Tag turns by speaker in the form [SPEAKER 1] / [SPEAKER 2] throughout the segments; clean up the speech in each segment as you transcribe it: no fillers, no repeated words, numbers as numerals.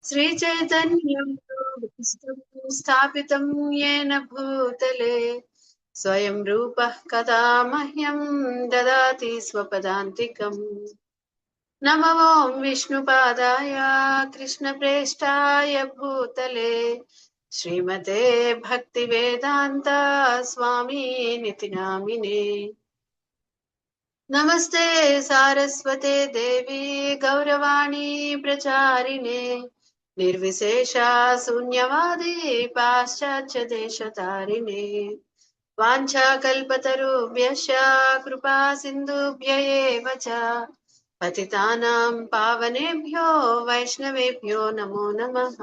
[SPEAKER 1] श्रीचैतन्यं स्थापितं येन भूतले स्वयं रूपः कदा मह्यं ददाति स्वपदान्तिकम्। नमो विष्णुपादाय कृष्णप्रेष्ठाय भूतले श्रीमते भक्तिवेदान्त स्वामी नामिने। नमस्ते सारस्वते देवी गौरवाणी प्रचारिणे निर्विशेषा शून्यवादी पाश्चात्य देशतारिणे वाञ्छाकल्पतरुभ्यश्च कृपा सिन्धुभ्य एव च पतितानां पावनेभ्यो वैष्णवेभ्यो नमो नमः।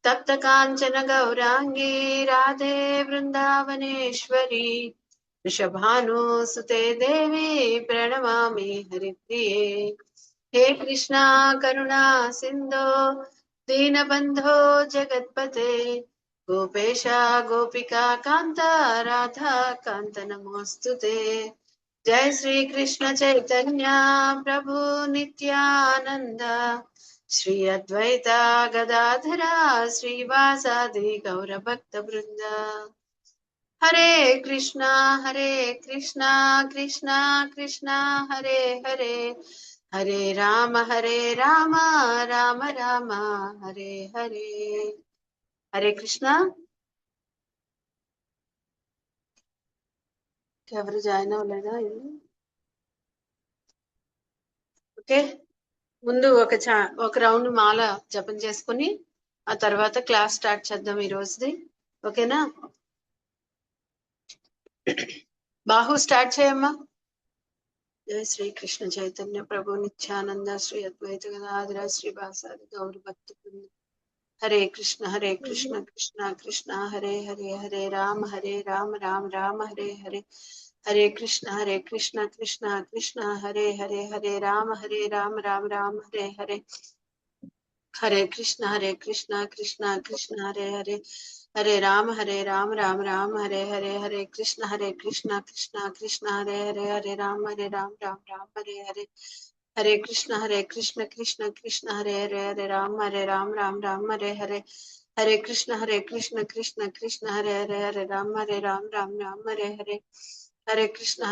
[SPEAKER 1] तप्त काञ्चन गौरांगी राधे वृन्दावनेश्वरी वृषभानुसुते देवी प्रणमामि हरिप्रिये। हे कृष्णा करुणा सिन्धो दीनबन्धो जगत्पते गोपेशा गोपिका कान्त राधा कान्त नमोऽस्तुते। जय श्री कृष्ण चैतन्य प्रभु नित्यानंद श्री अद्वैता गदाधरा श्रीवासादि गौर भक्त वृंद। हरे कृष्णा कृष्णा कृष्णा हरे हरे हरे राम राम राम हरे हरे। हरे कृष्णा। ఎవరు జాయిన్ అవ్వలేదా? ఓకే, ముందు ఒక రౌండ్ మాల జపం చేసుకుని ఆ తర్వాత క్లాస్ స్టార్ట్ చేద్దాం ఈ రోజుది. ఓకేనా? బాహు స్టార్ట్ చేయమ్మా. జయ శ్రీ కృష్ణ చైతన్య ప్రభు నిత్యానంద శ్రీ అద్వైత గదాధర శ్రీ వాసాది గౌర భక్త బృంద. Hare Krishna Krishna Krishna Hare Hare Hare Rama Rama Rama Hare Hare Hare Krishna Krishna Krishna Hare Hare Hare Rama Rama Rama Hare Hare Hare Krishna Krishna Krishna Hare Hare Hare Rama Rama Rama Hare Hare Hare Krishna Krishna Krishna Hare Hare Hare Rama Rama Rama Hare Hare Hare Krishna Krishna Krishna Hare Hare Hare Rama Rama Hare Hare Hare Krishna Krishna Krishna Hare Hare Hare Rama Rama Rama Hare Hare Hare Krishna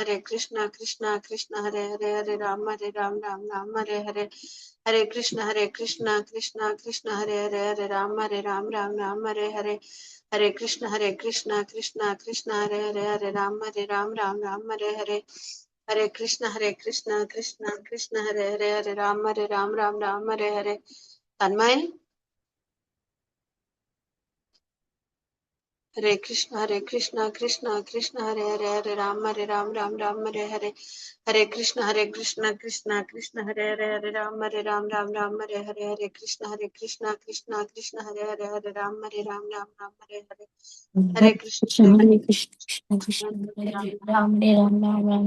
[SPEAKER 1] Krishna Krishna Hare Hare Hare Rama Rama Hare Hare Hare Krishna Krishna Krishna Hare Hare Hare Rama Rama Hare Hare Hare Krishna Krishna Krishna Hare Hare Hare Rama Rama Hare Hare Hare Krishna Krishna Krishna Hare Hare Hare Rama Rama Hare Hare. Tanmay. Hare Krishna Krishna Krishna Hare Hare Hare Rama Rama Hare Hare Hare Krishna Krishna Krishna Hare Hare Hare Rama Rama Hare Hare Hare Krishna Krishna Krishna Hare Hare Hare Rama Rama Hare Hare Hare Krishna
[SPEAKER 2] Hare Krishna, Krishna Krishna, Hare Ram, Hare Ram, Ram Ram.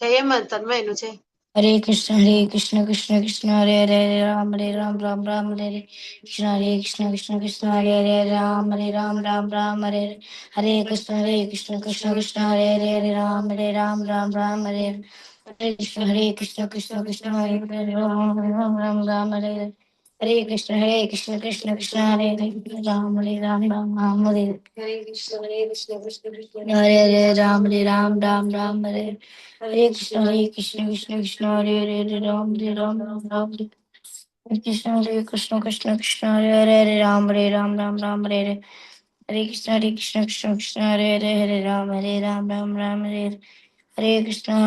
[SPEAKER 1] చేయమ్మా తన్మయ్, నువ్వు చేయి.
[SPEAKER 2] Hare Krishna, Krishna Krishna, Hare Hare Ram, Hare Ram, Ram Ram, Hare Krishna, Krishna Krishna, Hare Hare Ram, Hare Ram, Ram Ram, Hare Hare Krishna, Krishna Krishna, Hare Hare Ram, Hare Ram, Ram Ram, Hare Hare Krishna, Krishna Hare Ram, Ram Ram, Hare Hare Krishna, Krishna Krishna, Hare Ram, Hare Ram, Ram Ram, Hare Hare Krishna, Krishna Hare Hare Ram, Hare Ram, Ram Ram, Hare Hare Krishna,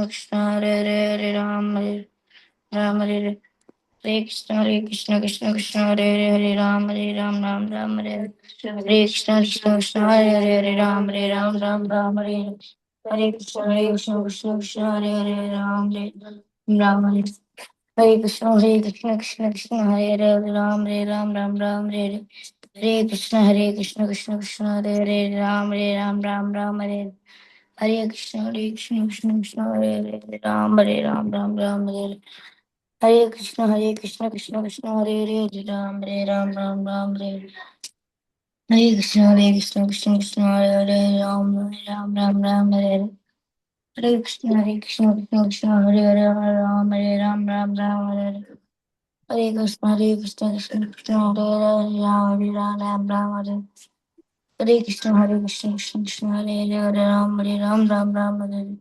[SPEAKER 2] Krishna Hare Hare Ram, Ram Ram, Hare Krishna, Krishna Hare Hare Ram, Ram Ram, Hare Hare Krishna, Krishna Hare Hare Ram, Ram Ram, Hare Hare Krishna, Krishna Hare Hare Ram, Ram Hare Hare Krishna, Krishna Hare Hare Ram, Ram Ram, Hare Hare Krishna, Hare Hare Ram, Ram Hare Hare Krishna, Krishna Hare Hare Ram, Ram Hare Krishna, Krishna Hare Hare Ram, Ram Hare Hare Krishna, Krishna Hare Hare Ram, Ram Hare Hare Krishna, Krishna Hare Hare Ram, Ram Hare Hare Krishna, Krishna Hare Hare Ram, Hare Hare Krishna, Krishna Hare Hare Ram, Ram Hare Hare Krishna, Hare Krishna, Krishna Krishna, Hare Hare, Hare Ram, Hare Ram, Ram Ram, Hare Hare. Hare Krishna, Hare Krishna, Krishna Krishna, Hare Hare, Hare Ram, Ram Ram, Hare. Hare Krishna, Hare Krishna, Krishna Krishna, Hare Hare, Hare Ram, Hare Ram, Ram Ram, Hare.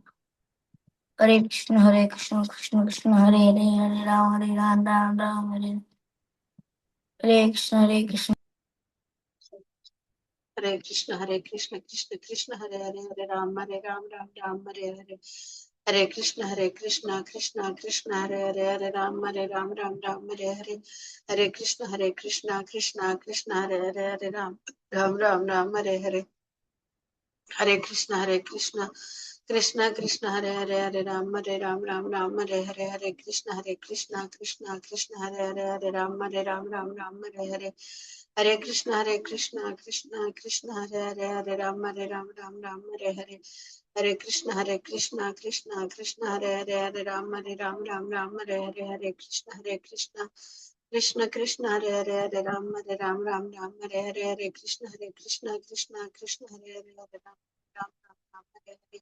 [SPEAKER 2] Hare Krishna, Hare Krishna, Krishna Krishna, Hare Hare, Hare Ram, Hare Ram, Ram Ram, Hare. Hare Krishna, Hare Krishna.
[SPEAKER 1] Hare Krishna, Hare Krishna, Krishna Krishna, Hare Hare, Hare Ram, Hare Ram, Ram Ram, Hare Hare. Hare Krishna, Hare Krishna, Krishna Krishna, Hare Hare, Hare Ram, Hare Ram, Ram Ram, Hare Hare. Hare Krishna, Hare Krishna, Krishna Krishna, Hare Hare, Hare Ram, Ram Ram, Ram Hare Hare. Hare Krishna, Hare Krishna, Krishna Krishna, Hare Hare, Hare Ram, Hare Ram, Ram Ram, Hare Hare. Hare Krishna, Hare Krishna, Krishna Krishna, Hare Hare, Hare Ram, Hare Ram, Ram Ram, Hare Hare. Hare Krishna, Hare Krishna, Krishna Krishna, Hare Hare, Hare Ram, Hare Ram, Ram Ram, Hare Hare. Hare Krishna, Hare Krishna, Krishna Krishna, Hare Hare, Hare Ram, Hare Ram, Ram Ram, Hare Hare. Hare Krishna, Hare Krishna, Krishna Krishna, Hare Hare, Hare Ram, Hare Ram, Ram Ram, Hare Hare. Hare Krishna, Hare Krishna, Krishna Krishna, Hare Hare, Hare Ram, Ram Ram, Hare Hare.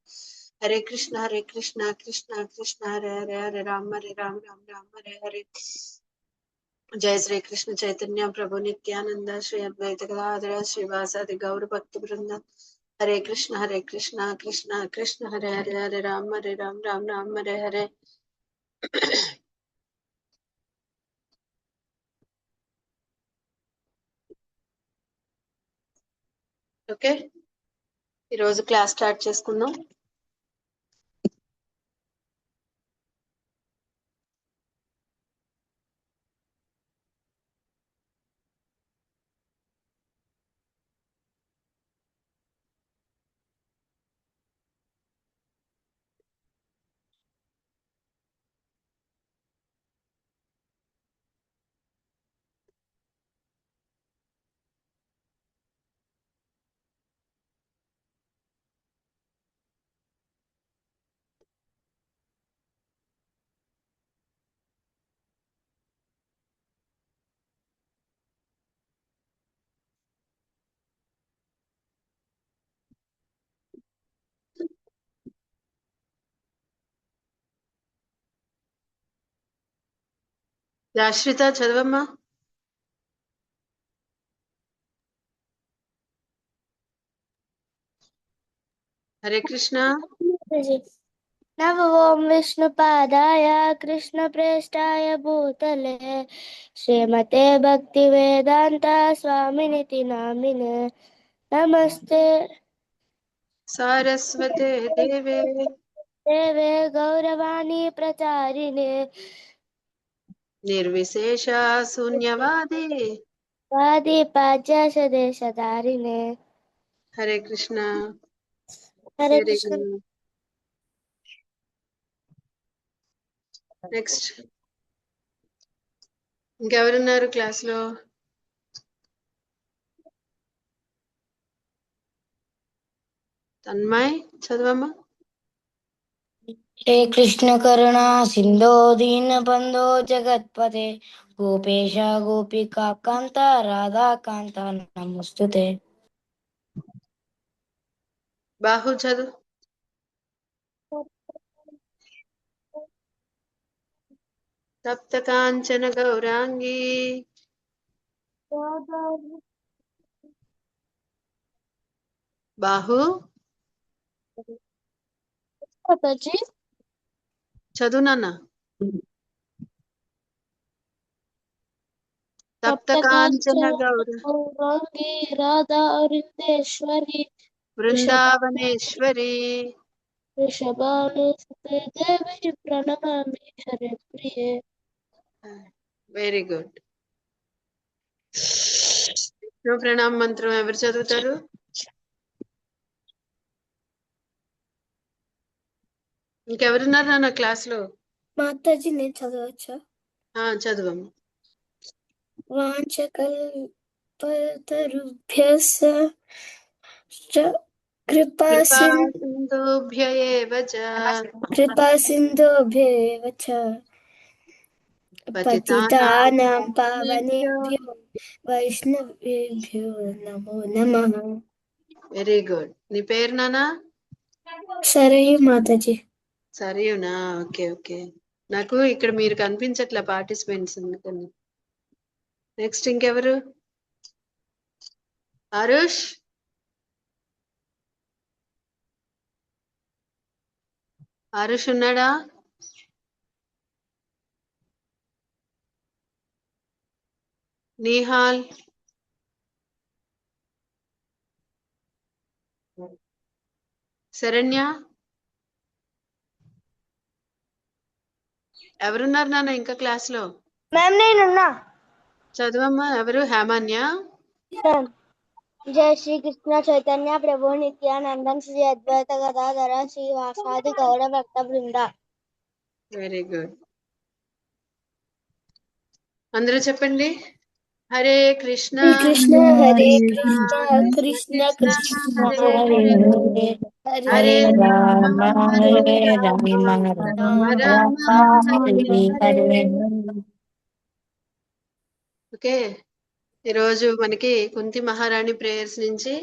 [SPEAKER 1] Hare Krishna, Hare Krishna, Krishna Krishna, Hare Hare, Hare Ram, Hare Ram, Ram Ram, Hare Hare. जय श्री कृष्ण चैतन्य प्रभु नित्यानंद श्री अद्वैत गदाधर श्रीवासादि गौर भक्त वृंद। हरे कृष्ण कृष्ण कृष्ण हरे हरे, हरे Ram Ram Ram Hare Hare. Okay, ఈరోజు class start చేసుకుందాం. రాశ్రిత చదవమ్మా. హరే కృష్ణ.
[SPEAKER 2] नव ओम विष्णुपादाय कृष्णप्रेष्ठाय भूतले श्रीमते भक्तिवेदान्त स्वामिनिति नामिने नमस्ते
[SPEAKER 1] सारस्वते देवे
[SPEAKER 2] देवे गौरवाणी प्रचारिणे
[SPEAKER 1] निर्विशेष शून्यवादी.
[SPEAKER 2] वादिपाद्यशदेशधारिणे.
[SPEAKER 1] Hare Krishna.
[SPEAKER 2] Hare
[SPEAKER 1] very
[SPEAKER 2] Krishna.
[SPEAKER 1] Good. Next ఇంకెవరున్నారు క్లాస్ లో? తన్మయ్ చదవమ్మా.
[SPEAKER 2] हे कृष्ण करुणा सिंधो दीनबंधो जगत्पते गोपेश गोपिका कांत राधा कांत नमोस्तुते.
[SPEAKER 1] బాహు చదువు. తప్త కాంచన గౌరాంగి బాహు
[SPEAKER 2] माताजी
[SPEAKER 1] చదువు నాన్న. తప్త కాంచన గౌర
[SPEAKER 2] गौरांगी राधा वृंदेश्वरी
[SPEAKER 1] బృందావనేశ్వరి.
[SPEAKER 2] वृषभानुसुते देवी प्रणमामि हरे प्रिये.
[SPEAKER 1] Very good. విష్ణు ప్రణామ మంత్రం ఎవరు చదువుతారు? ఇంకెవరున్నారు నాన్న క్లాస్ లో?
[SPEAKER 2] माताजी ने చదవచ్చా?
[SPEAKER 1] చదువమ్మా.
[SPEAKER 2] वाञ्छकल्पतरुभ्यश्च कृपा
[SPEAKER 1] కృపా సింధుభ్య ఏవ చ
[SPEAKER 2] सिन्धुभ्येव च
[SPEAKER 1] పతితానాం
[SPEAKER 2] पतितानां
[SPEAKER 1] పావనేభ్యో.
[SPEAKER 2] पावनेभ्यो वैष्णवेभ्यो नमो नमः.
[SPEAKER 1] Very good. నీ పేరు నాన్న?
[SPEAKER 2] సరయు మాతాజీ.
[SPEAKER 1] సరేనా? Okay okay. నాకు ఇక్కడ మీరు కనిపించట్లే పార్టిసిపెంట్స్ అందుకని. నెక్స్ట్ ఇంకెవరు? ఆరుష్, ఆరుష్ ఉన్నాడా? నిహాల్, శరణ్య, ఎవరున్నారు నాన్న ఇంకా క్లాస్ లో?
[SPEAKER 2] మ్యామ్ నేనున్నా.
[SPEAKER 1] చదవమ్మా. ఎవరు? హేమాన్య.
[SPEAKER 2] జయ శ్రీకృష్ణ చైతన్య ప్రభు నిత్యానందం శ్రీ అద్వైత గదాధర శ్రీవాసాది గౌర భక్త బృంద.
[SPEAKER 1] Very good. అందరూ చెప్పండి. హరే కృష్ణ
[SPEAKER 2] కృష్ణ హరే కృష్ణ
[SPEAKER 1] కృష్ణ
[SPEAKER 2] కృష్ణ
[SPEAKER 1] కృష్ణ
[SPEAKER 2] కృష్ణ
[SPEAKER 1] హరే
[SPEAKER 2] హరే
[SPEAKER 1] హరే
[SPEAKER 2] హరే
[SPEAKER 1] హరే
[SPEAKER 2] హరే రామ
[SPEAKER 1] హరే
[SPEAKER 2] హరే
[SPEAKER 1] రామ
[SPEAKER 2] రామ
[SPEAKER 1] రామ
[SPEAKER 2] రామ
[SPEAKER 1] రామ
[SPEAKER 2] హరే
[SPEAKER 1] హరే
[SPEAKER 2] హరే.
[SPEAKER 1] హరే. ఓకే, ఈరోజు మనకి కుంతి మహారాణి ప్రేయర్స్ నుంచి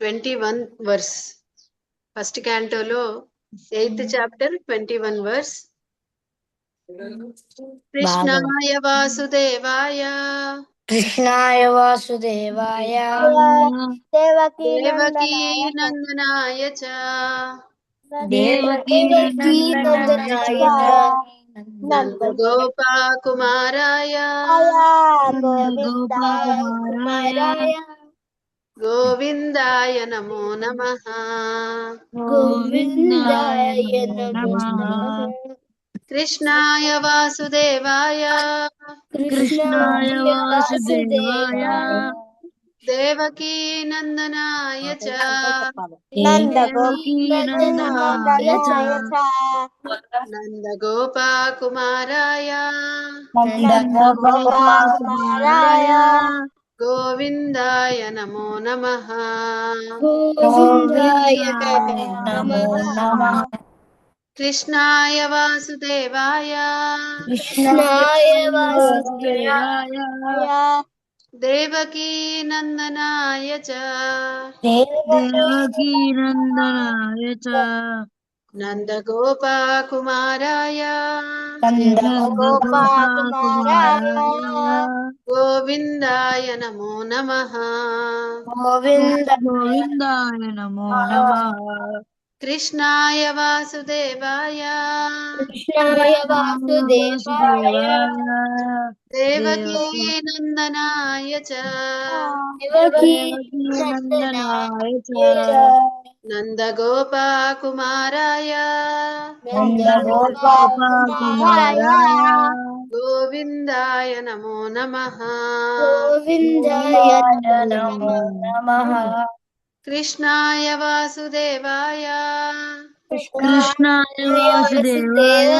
[SPEAKER 1] 21 వర్స్, ఫస్ట్ క్యాంటోలో 8th చాప్టర్ 21 వర్స్. కృష్ణాయ వాసుదేవాయ
[SPEAKER 2] కృష్ణాయ వాసుదేవాయ దేవకీ
[SPEAKER 1] దేవకీ
[SPEAKER 2] నందనాయ
[SPEAKER 1] నందనాయ చ
[SPEAKER 2] దేవకీ నందనాయ
[SPEAKER 1] నందగోపా కుమారాయ
[SPEAKER 2] గోవిందాయ కుమారాయ
[SPEAKER 1] గోవిందాయ నమో నమః.
[SPEAKER 2] గోవిందాయ నమో నమః.
[SPEAKER 1] కృష్ణాయ వాసుదేవాయ
[SPEAKER 2] కృష్ణాయ వాసుదేవాయ
[SPEAKER 1] దేవకీ నందనాయ చ
[SPEAKER 2] దేవకీ నందనాయ చ
[SPEAKER 1] నందగోపా కుమారాయ
[SPEAKER 2] నందగోపాకుమారాయ
[SPEAKER 1] గోవిందాయ నమో నమః.
[SPEAKER 2] గోవిందాయ నమో నమః.
[SPEAKER 1] కృష్ణాయ వాసుదేవాయ
[SPEAKER 2] కృష్ణాయ వాసుదేవాయ
[SPEAKER 1] దేవకీ నందనాయ చ
[SPEAKER 2] దేవకీ నందనాయ చ
[SPEAKER 1] నందగోపా కుమారాయ
[SPEAKER 2] నందగోపాకుమారాయ
[SPEAKER 1] గోవిందాయ నమో నమః.
[SPEAKER 2] గోవిందాయ నమో నమః.
[SPEAKER 1] కృష్ణాయ వాసుదేవాయ
[SPEAKER 2] కృష్ణాయ వాసుదేవాయ
[SPEAKER 1] దేవకీ నందనాయ చ
[SPEAKER 2] దేవకీ నందనాయ చ
[SPEAKER 1] నందగోపా కుమారాయ
[SPEAKER 2] నందగోపాకుమారాయ
[SPEAKER 1] గోవిందాయ నమో నమః.
[SPEAKER 2] గోవిందాయ నమో నమః.
[SPEAKER 1] కృష్ణాయ వాసుదేవాయ
[SPEAKER 2] కృష్ణాయ వాసుదేవాయ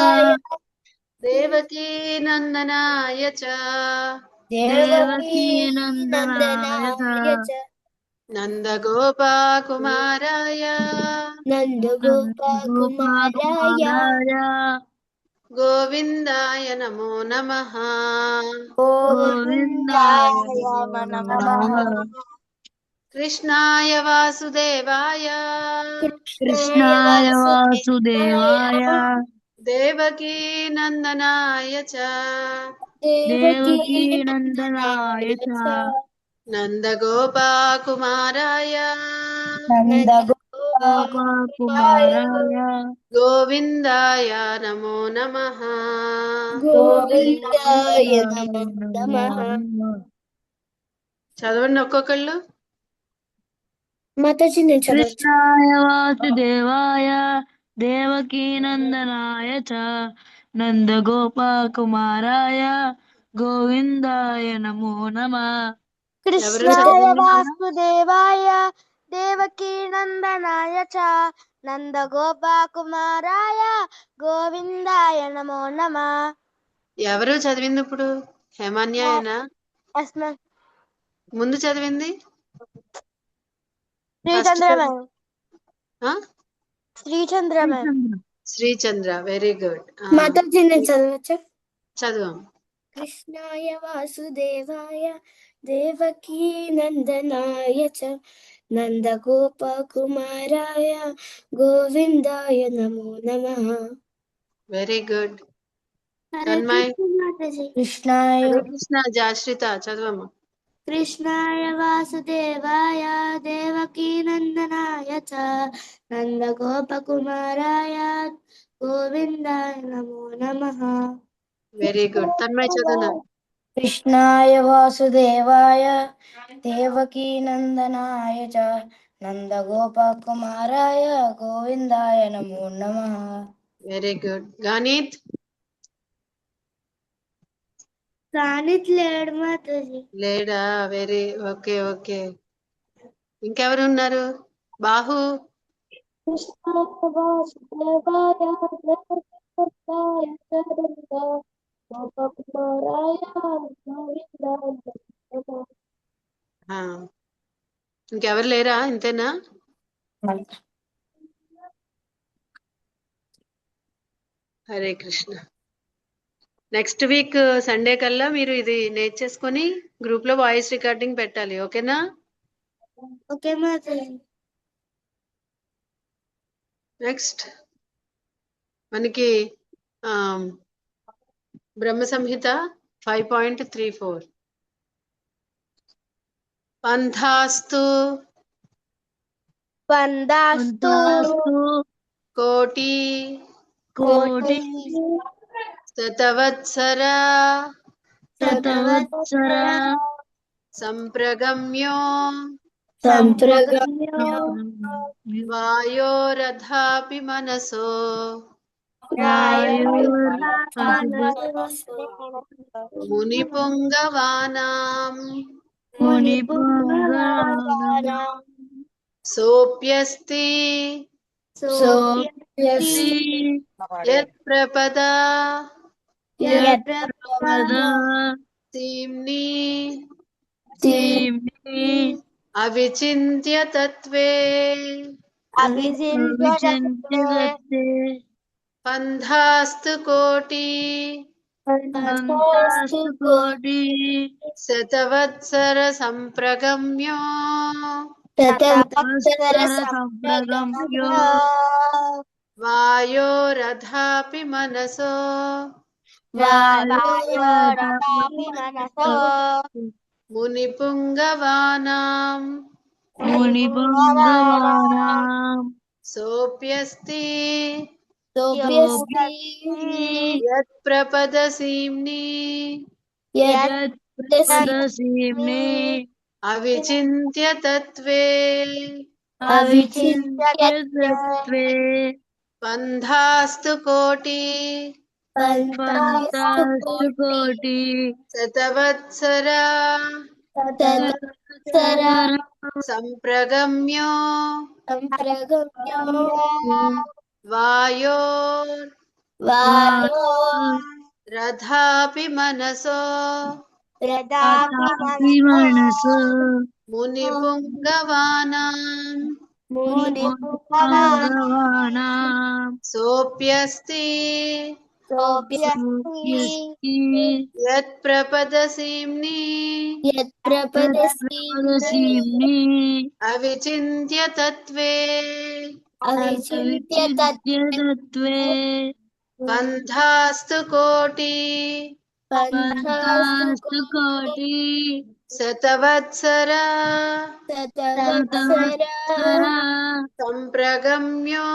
[SPEAKER 1] దేవకీ నందనాయ చ
[SPEAKER 2] దేవకీ నందనాయ చ
[SPEAKER 1] నందగోపా కుమారాయ
[SPEAKER 2] నందగోపాకుమారాయ
[SPEAKER 1] గోవిందాయ నమో నమః.
[SPEAKER 2] గోవిందాయ నమః.
[SPEAKER 1] కృష్ణాయ వాసుదేవాయ
[SPEAKER 2] కృష్ణాయ వాసుదేవాయ
[SPEAKER 1] దేవకీ నందనాయ చ
[SPEAKER 2] దేవకీ నందనాయ చ
[SPEAKER 1] నందగోపా కుమారాయ
[SPEAKER 2] నందగోపాకుమారాయ
[SPEAKER 1] గోవిందాయ నమో నమః.
[SPEAKER 2] గోవిందాయ నమః.
[SPEAKER 1] చదవండి ఒక్కొక్కళ్ళు.
[SPEAKER 2] మాతాజీ నేను చదవచ్చు.
[SPEAKER 3] కృష్ణాయ వాసుదేవాయ దేవకీ నందనాయ చ నందగోపకుమారాయ గోవిందాయ నమో నమః.
[SPEAKER 1] ఎవరు
[SPEAKER 2] కృష్ణాయ
[SPEAKER 1] చదవండి నాన్న?
[SPEAKER 2] వాసుదేవాయ దేవకీ నందనాయ చ నందగోపాకుమారాయ గోవిందాయ నమో నమః.
[SPEAKER 1] ఎవరు చదివింది ఇప్పుడు? హేమాన్యాయనా ముందు చదివింది?
[SPEAKER 2] శ్రీచంద్రమన్.
[SPEAKER 1] ఆ?
[SPEAKER 2] శ్రీచంద్రమన్.
[SPEAKER 1] శ్రీచంద్ర. Very good.
[SPEAKER 2] మాతాజీ నేను చదవచ్చా?
[SPEAKER 1] చదువు.
[SPEAKER 2] కృష్ణాయ వాసుదేవాయ దేవకీ నందనాయ చ నందగోపకుమారాయ గోవిందాయ నమో నమః.
[SPEAKER 1] Very good.
[SPEAKER 2] హరే
[SPEAKER 1] తన్మయ్.
[SPEAKER 2] కృష్ణ మాతాజీ. కృష్ణాయ
[SPEAKER 1] హరే కృష్ణ. జాశ్రిత చదవమ్మా.
[SPEAKER 2] కృష్ణాయ వాసుదేవాయ దేవకీ నందనాయ చ నందగోపకుమారాయ గోవిందాయ నమో నమః.
[SPEAKER 1] Very good. తన్మయ్ చదువునా.
[SPEAKER 2] కృష్ణాయ వాసుదేవాయ దేవకీ నందనాయ చ నందగోపకుమారాయ గోవిందాయ నమో నమః.
[SPEAKER 1] Very good. గానిత్.
[SPEAKER 2] కానిత్ లేడు మాతాజీ.
[SPEAKER 1] లేడా? Very okay okay. ఇంకెవరు ఉన్నారు? బాహు.
[SPEAKER 2] కృష్ణాయ వాసుదేవాయ దేవకీ గోపకుమారాయ గోవిందాయ నమో
[SPEAKER 1] ఆ, ఇంకెవరు లేరా? ఇంతేనా?
[SPEAKER 2] నమః.
[SPEAKER 1] Hare Krishna. Next week Sunday కల్లా మీరు ఇది నేర్చేసుకొని గ్రూప్ లో వాయిస్ రికార్డింగ్ పెట్టాలి. ఓకేనా?
[SPEAKER 2] ఓకే మాతాజీ.
[SPEAKER 1] నెక్స్ట్ మనకి బ్రహ్మ సంహిత 5.34 పంథాస్తు
[SPEAKER 2] పందాస్తు
[SPEAKER 3] పంతాస్తు
[SPEAKER 1] కోటి
[SPEAKER 3] కోటి
[SPEAKER 1] శతవత్సర
[SPEAKER 3] శతవత్సర
[SPEAKER 1] సంప్రగమ్యో
[SPEAKER 2] సంప్రగమ్యో
[SPEAKER 1] వాయోరథాపి మనసో మునిపుంగవానాం
[SPEAKER 3] మునిపుంగవానాం
[SPEAKER 1] సోప్యస్తి
[SPEAKER 3] సోప్యస్తి
[SPEAKER 1] యత్ప్రపదా
[SPEAKER 3] యత్ప్రపదా
[SPEAKER 1] తీమ్ని
[SPEAKER 3] తీమ్ని
[SPEAKER 1] అవిచింత్య తత్వే
[SPEAKER 3] అవిచింత్యతే
[SPEAKER 1] పంథాస్తు కోటి
[SPEAKER 3] పంతాస్తు కోటి
[SPEAKER 1] శతవత్సర సంప్రగమ్యో
[SPEAKER 3] శతవత్సర సంప్రగమ్యో
[SPEAKER 1] వాయోరథాపి మనసో
[SPEAKER 3] వాయోరథాపి మనసో
[SPEAKER 1] మునిపుంగవానాం
[SPEAKER 3] మునిపుంగవానాం
[SPEAKER 1] సోప్యస్తి
[SPEAKER 3] సోప్యస్తి
[SPEAKER 1] యత్ప్రపదసీమ్ని
[SPEAKER 3] యత్ప్రపదసీమ్ని
[SPEAKER 1] అవిచింత్య తత్వే
[SPEAKER 3] అవిచింత్యతే
[SPEAKER 1] పంథాస్తు కోటి
[SPEAKER 3] పంతాస్తు కోటి
[SPEAKER 1] శతవత్సర
[SPEAKER 3] శతవత్సర
[SPEAKER 1] సంప్రగమ్యో వాయోరథాపి మనసో
[SPEAKER 3] రథాపి మనసో
[SPEAKER 1] మునిపుంగవానాం
[SPEAKER 3] మునిపుంగవానాం
[SPEAKER 1] సోప్యస్తి
[SPEAKER 3] సోప్యస్తి
[SPEAKER 1] యత్ప్రపదసీమ్ని
[SPEAKER 3] యత్ప్రపదసీమ్ని
[SPEAKER 1] అవిచింత్య తత్వే
[SPEAKER 3] అవిచింత్యతత్వే
[SPEAKER 1] పంథాస్తు కోటి
[SPEAKER 3] పంతాస్తు కోటి
[SPEAKER 1] శతవత్సర
[SPEAKER 3] శతవత్సర
[SPEAKER 1] సంప్రగమ్యో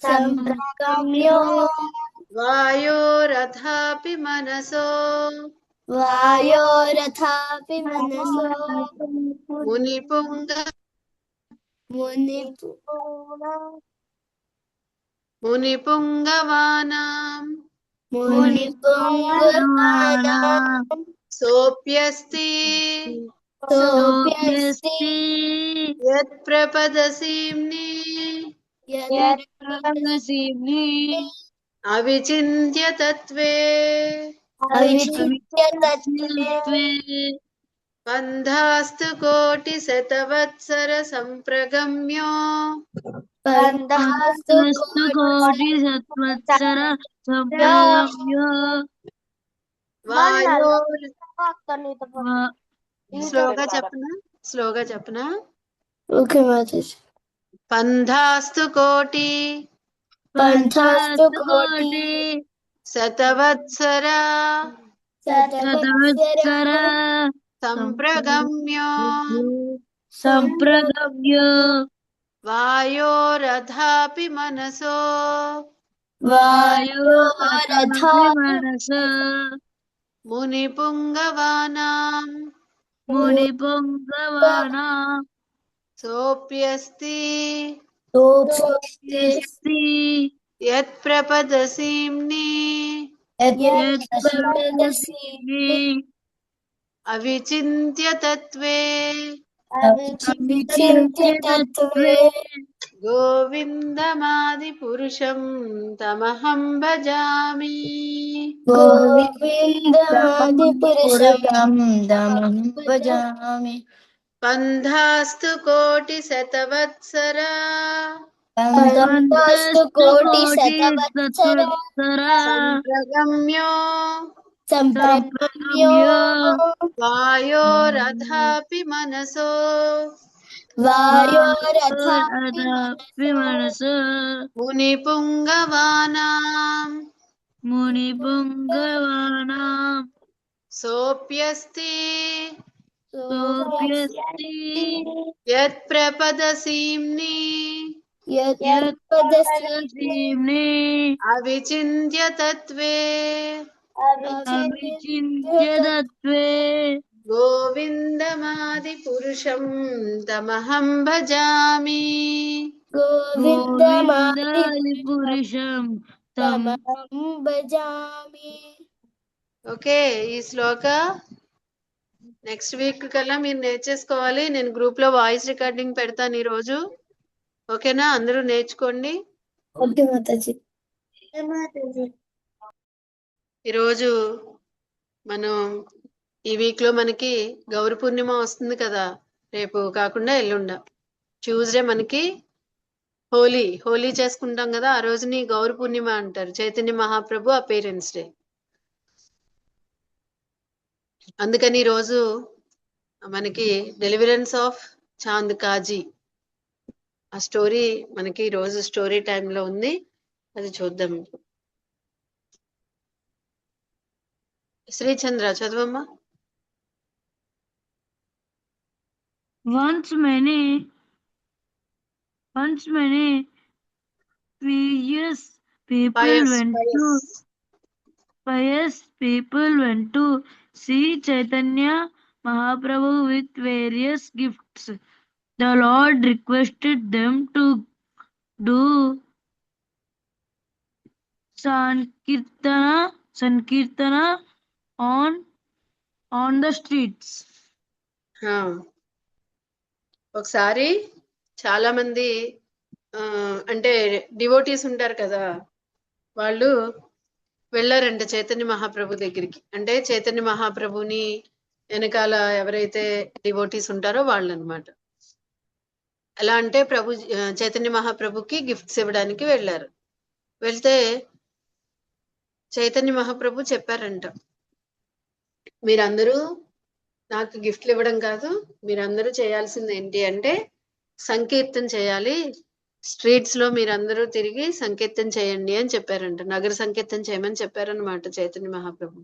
[SPEAKER 2] సంప్రగమ్యో
[SPEAKER 1] వాయోరథాపి మనసో
[SPEAKER 2] వాయోరథాపి మనసో
[SPEAKER 1] మునిపుంగ మునిపుంగవానాం
[SPEAKER 3] మునిపుంగవానాం
[SPEAKER 1] సోప్యస్తి
[SPEAKER 3] సోప్యస్తి
[SPEAKER 1] యత్ప్రపదసీమ్ని
[SPEAKER 3] యత్ప్రపదసీమ్ని
[SPEAKER 1] అవిచింత్య తత్వే
[SPEAKER 3] అవిచింత్యతత్వే
[SPEAKER 1] పంథాస్తు కోటి శతవత్సర సంప్రగమ్యో
[SPEAKER 3] పంతాస్తు కోటి శతవత్సర సంప్రగమ్యో
[SPEAKER 1] స్లోగా చెప్పనా?
[SPEAKER 2] ఓకే మాతాజీ.
[SPEAKER 1] పంధాస్తు కోటి
[SPEAKER 2] పంచాస్తు కోటి
[SPEAKER 3] కోటి
[SPEAKER 1] శతవత్సర
[SPEAKER 3] శతవత్సర
[SPEAKER 1] సంప్రగమ్యో
[SPEAKER 3] సంప్రగమ్యో
[SPEAKER 1] వాయోరథాపి మనసో
[SPEAKER 3] వాయోరథాపి మనసా
[SPEAKER 1] మునిపుంగవానాం
[SPEAKER 3] మునిపుంగవానాం
[SPEAKER 1] సోప్యస్తి
[SPEAKER 3] సోప్యస్తి
[SPEAKER 1] యత్ప్రపదసీమ్ని
[SPEAKER 3] యత్ప్రపదసీమ్ని
[SPEAKER 1] అవిచింత్య తత్వే
[SPEAKER 3] అవిచింత్య తత్వే
[SPEAKER 1] గోవిందమాది పురుషం తమహం భజామి.
[SPEAKER 2] గోవిందమాది పురుషం దమం భజామి.
[SPEAKER 1] పంధాస్తు కోటి శతవత్సర
[SPEAKER 2] పంచాస్తు కోటి శతవత్సర
[SPEAKER 1] సంప్రగమ్యో
[SPEAKER 2] సంప్రగమ్యో
[SPEAKER 1] వాయోరథాపి మనసో
[SPEAKER 2] వాయోరథాపి
[SPEAKER 3] మనసా
[SPEAKER 1] మునిపుంగవానాం
[SPEAKER 3] మునిపుంగవానాం
[SPEAKER 1] సోప్యస్తి
[SPEAKER 3] సోప్యస్తి
[SPEAKER 1] యత్ప్రపదసీమ్ని
[SPEAKER 3] యత్ప్రపదసీమ్ని
[SPEAKER 1] అవిచింత్య తత్వే
[SPEAKER 3] అవిచింత్య తత్వే
[SPEAKER 1] గోవిందమాది పురుషం తమహం భజామి.
[SPEAKER 3] గోవిందాది పురుషం
[SPEAKER 2] తమహం భజామి.
[SPEAKER 1] ఓకే, ఈ శ్లోక నెక్స్ట్ వీక్ కల్లా మీరు నేర్చేసుకోవాలి. నేను గ్రూప్ లో వాయిస్ రికార్డింగ్ పెడతాను ఈ రోజు. ఓకేనా? అందరూ నేర్చుకోండి.
[SPEAKER 2] ఓకే మాతాజీ.
[SPEAKER 1] ఈరోజు మనం ఈ వీక్ లో మనకి గౌరి పూర్ణిమ వస్తుంది కదా, రేపు కాకుండా ఎల్లుండ ట్యూస్డే మనకి హోలీ చేసుకుంటాం కదా. ఆ రోజుని గౌరి పూర్ణిమ అంటారు, చైతన్య మహాప్రభు అపీరెన్స్ డే. అందుకని ఈ రోజు మనకి డెలివరెన్స్ ఆఫ్ చాంద్ కాజీ ఆ స్టోరీ మనకి ఈ రోజు స్టోరీ టైంలో ఉంది, అది చూద్దాం. Sri Chandra చదవమ్మా.
[SPEAKER 3] Once many pious people went to see Chaitanya Mahaprabhu with various gifts. The Lord requested them to do Sankirtana on the streets.
[SPEAKER 1] ఒకసారి చాలా మంది అంటే డివోటీస్ ఉంటారు కదా, వాళ్ళు వెళ్ళారంట చైతన్య మహాప్రభు దగ్గరికి. అంటే చైతన్య మహాప్రభుని వెనకాల ఎవరైతే డివోటీస్ ఉంటారో వాళ్ళు అనమాట. ఎలా అంటే చైతన్య మహాప్రభుకి గిఫ్ట్స్ ఇవ్వడానికి వెళ్ళారు. వెళ్తే చైతన్య మహాప్రభు చెప్పారంట, మీరందరూ నాకు గిఫ్ట్లు ఇవ్వడం కాదు, మీరందరూ చేయాల్సింది ఏంటి అంటే సంకీర్తన చేయాలి, స్ట్రీట్స్ లో మీరందరూ తిరిగి సంకీర్తన చేయండి అని చెప్పారంట. నగర సంకీర్తన చేయమని చెప్పారనమాట చైతన్య మహాప్రభు.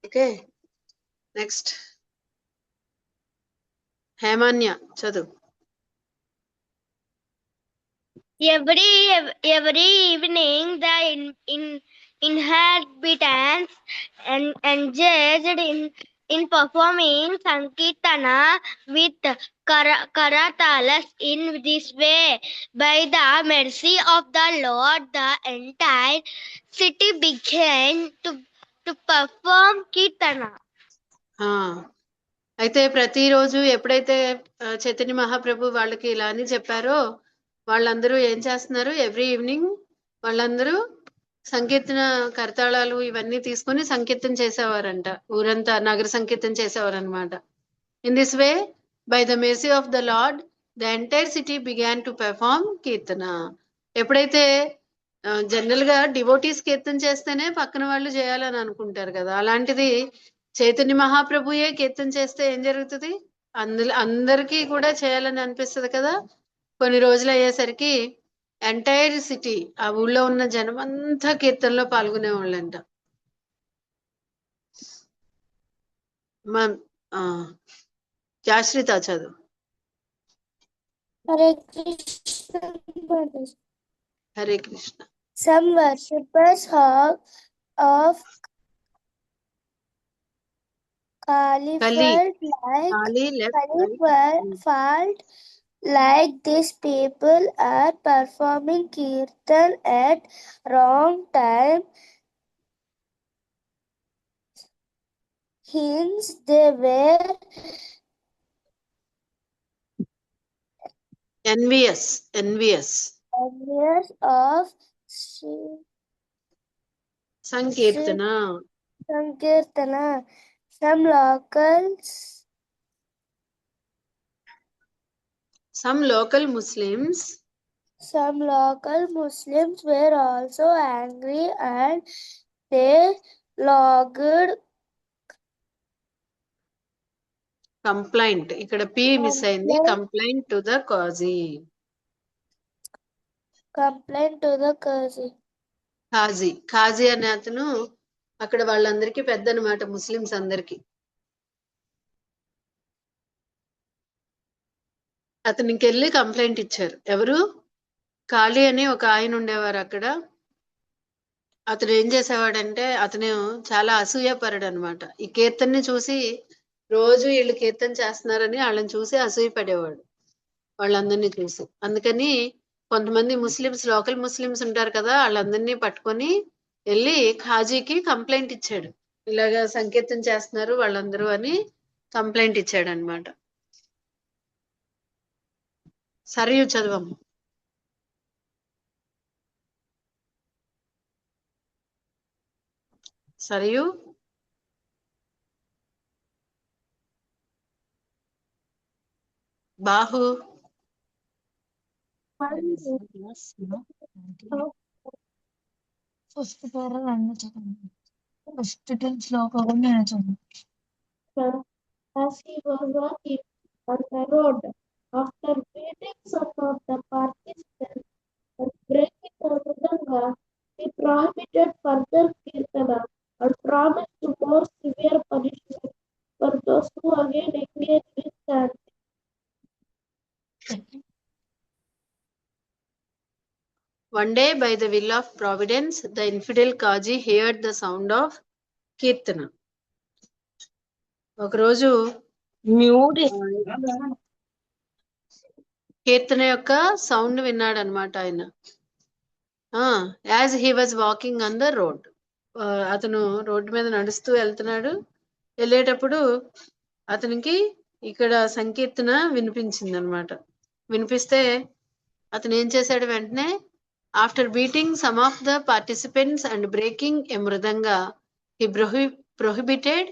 [SPEAKER 1] ఓకే, నెక్స్ట్ హేమాన్య చదువు.
[SPEAKER 4] Every evening, the inhabitants engaged in performing Sankirtana with karatalas. In this way, by the mercy of the Lord, the entire city began to perform Kirtana.
[SPEAKER 1] అయితే ప్రతిరోజు ఎప్పుడైతే చైతన్య మహాప్రభు వాళ్ళకి ఇలా అని చెప్పారో, వాళ్ళందరూ ఏం చేస్తున్నారు, ఎవ్రీ ఈవినింగ్ వాళ్ళందరూ సంకీర్తన కర్తాళాలు ఇవన్నీ తీసుకొని సంకీర్తన చేసేవారంట. ఊరంతా నగర సంకీర్తన చేసేవారనమాట. In this way, by the mercy of the lord, the entire city began to perform kirtana. ఎప్పుడైతే జనరల్ గా డివోటీస్ కీర్తన చేస్తేనే పక్కన వాళ్ళు చేయాలని అనుకుంటారు కదా, అలాంటిది చైతన్య మహాప్రభుయే కీర్తన చేస్తే ఏం జరుగుతుంది? అందులో అందరికీ కూడా చేయాలని అనిపిస్తుంది కదా. కొన్ని రోజులు అయ్యేసరికి ఎంటైర్ సిటీ, ఆ ఊళ్ళో ఉన్న జనం అంతా కీర్తనలో పాల్గొనే వాళ్ళంట. జాశ్రిత చదువు.
[SPEAKER 2] Hare Krishna. Brothers.
[SPEAKER 1] Hare Krishna.
[SPEAKER 2] Some worshippers of Kali
[SPEAKER 1] Kali.
[SPEAKER 2] felt like these people are performing kirtan at wrong time. Hence they were
[SPEAKER 1] envious
[SPEAKER 2] of
[SPEAKER 1] Sankirtana.
[SPEAKER 2] Some local Muslims were also angry, and they logged
[SPEAKER 1] complaint, ఇక్కడ P miss అయింది. Complaint to the కాజీ. ఖాజీ అనే అతను అక్కడ వాళ్ళందరికీ పెద్ద అన్నమాట, Muslims అందరికి. అతనికి వెళ్ళి కంప్లైంట్ ఇచ్చారు. ఎవరు? కాళీ అని ఒక ఆయన ఉండేవారు అక్కడ. అతను ఏం చేసేవాడంటే, అతను చాలా అసూయపరుడు అనమాట. ఈ కీర్తన్ని చూసి, రోజు వీళ్ళు కీర్తన చేస్తున్నారని వాళ్ళని చూసి అసూయ పడేవాడు, వాళ్ళందరినీ చూసి. అందుకని కొంతమంది ముస్లిమ్స్, లోకల్ ముస్లిమ్స్ ఉంటారు కదా, వాళ్ళందరినీ పట్టుకొని వెళ్ళి ఖాజీకి కంప్లైంట్ ఇచ్చాడు. ఇలాగా సంకీర్తన చేస్తున్నారు వాళ్ళందరూ అని కంప్లైంట్ ఇచ్చాడు అనమాట. సరియు చదవము. సరియు బాహు.
[SPEAKER 3] ఫస్ట్ పేరు రెండు చదవండి. ఫస్ట్ శ్లోక కూడా నేను చదువు.
[SPEAKER 5] As he was walking on the road, after beating some of the participants and breaking the mridanga, he prohibited further kirtana and promised more severe punishment for those who again engage with chanting.
[SPEAKER 1] One day, by the will of Providence, the infidel Kaji heard the sound of Kirtana. ఒకరోజు కీర్తన యొక్క sound విన్నాడు అనమాట ఆయన. As he was walking on the road, అతను road మీద నడుస్తూ వెళ్తున్నాడు. వెళ్ళేటప్పుడు అతనికి ఇక్కడ సంకీర్తన వినిపించింది అనమాట. వినిపిస్తే అతను ఏం చేశాడు, వెంటనే after beating some of the participants and breaking a mridanga, he prohibited